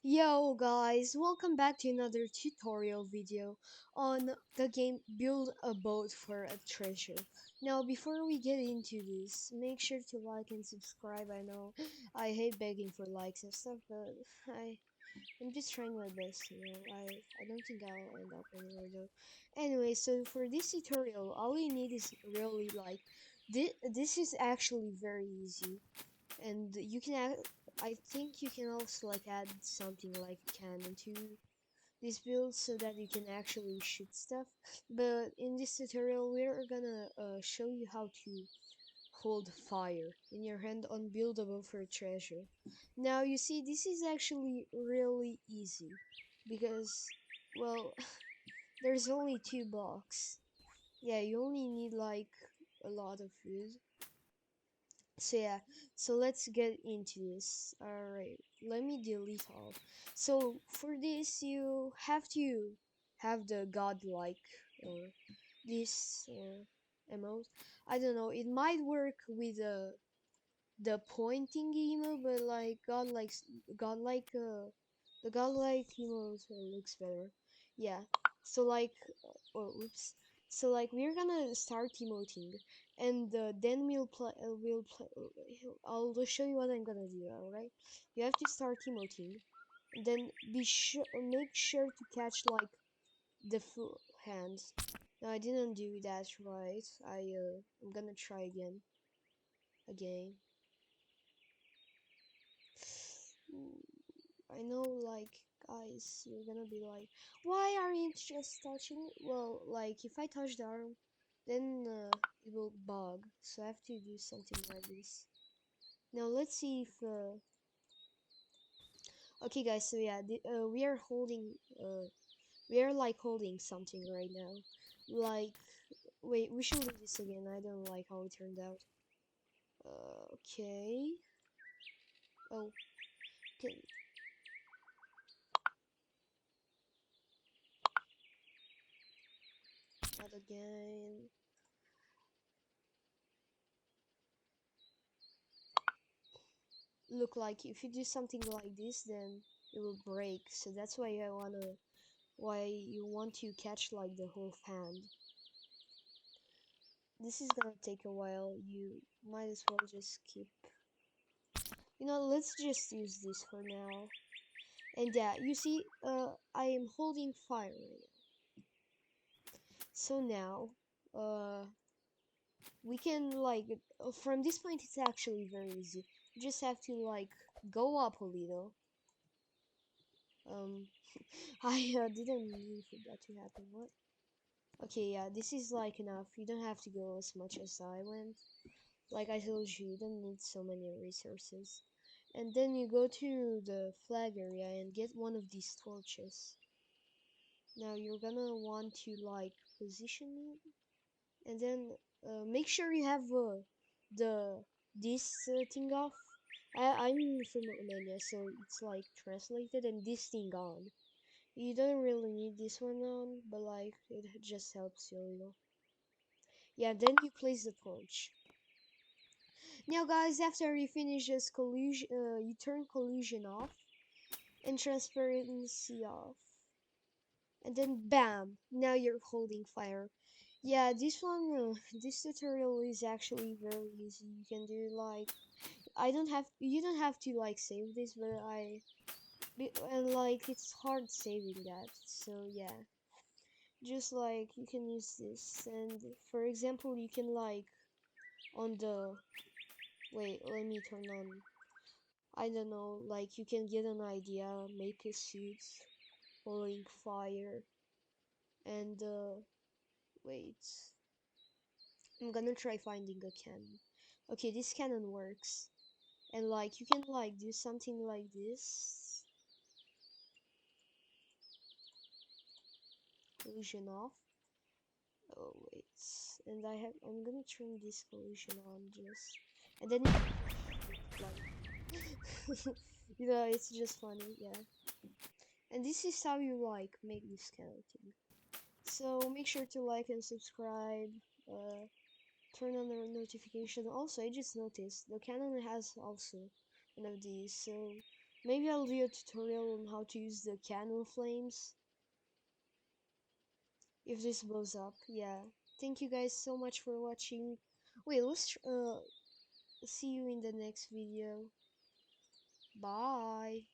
Yo guys, welcome back to another tutorial video on the game Build a Boat for a Treasure. Now before we get into this, make sure to like and subscribe. I know I hate begging for likes and stuff, but I'm just trying my best, I don't think I'll end up anywhere though. Anyway, so for this tutorial, all you need is really like this is actually very easy and you can add, I think you can also like add something like a cannon to this build so that you can actually shoot stuff. But in this tutorial we're gonna show you how to hold fire in your hand unbuildable for treasure. Now you see this is actually really easy because, well, there's only 2 blocks. Yeah, you only need like a lot of food. So yeah, so let's get into this. Alright, let me delete all. So for this, you have to have the godlike or this emote. I don't know. It might work with the pointing emo, but like godlike the godlike emote looks better. Yeah. So like oh oops. So like we're gonna start emoting, and then we'll play. I'll show you what I'm gonna do. All right. You have to start emoting, and then make sure to catch like the full hands. No, I didn't do that right. I'm gonna try again. Mm, I know, like, guys, you're gonna be like, why are you just touching it? Well, like, if I touch the arm, then it will bug. So I have to do something like this. Now let's see if. Okay, guys. So yeah, we are holding. We are like holding something right now. Like, wait, we should do this again. I don't like how it turned out. Okay. Oh, okay. Not again. Look, like if you do something like this, then it will break. So that's why you want to catch like the whole hand. This is gonna take a while. You might as well just keep. Let's just use this for now. And yeah, you see, I am holding fire right now. So now, uh, we can like from this point it's actually very easy. You just have to like go up a little. Um, I didn't mean for that to happen. What? Okay, yeah, this is like enough. You don't have to go as much as I went. Like I told you, you don't need so many resources. And then you go to the flag area and get one of these torches. Now you're gonna want to like position it, and then make sure you have the this thing off. I'm from Romania, so it's like translated, and this thing on. You don't really need this one on, but like it just helps you a little. Yeah, then you place the torch. Now, guys, after you finish this collusion, you turn collusion off and transparency off, and then bam! Now you're holding fire. Yeah, this tutorial is actually very easy. You can do like you don't have to like save this, but and like it's hard saving that. So yeah. Just like you can use this, and for example you can like on the wait, let me turn on, I don't know, like you can get an idea, make a suit holding fire, and wait, I'm gonna try finding a cannon. Okay, this cannon works, and like you can like do something like this. Collision off. Oh wait, and I'm gonna turn this collision on just, and then like it's just funny, yeah. And this is how you like make this kind of thing. So make sure to like and subscribe. Uh, turn on the notification. Also, I just noticed the Canon has also one of these. So Maybe I'll do a tutorial on how to use the candle flames if this blows up. Yeah. Thank you guys so much for watching. Wait, see you in the next video. Bye.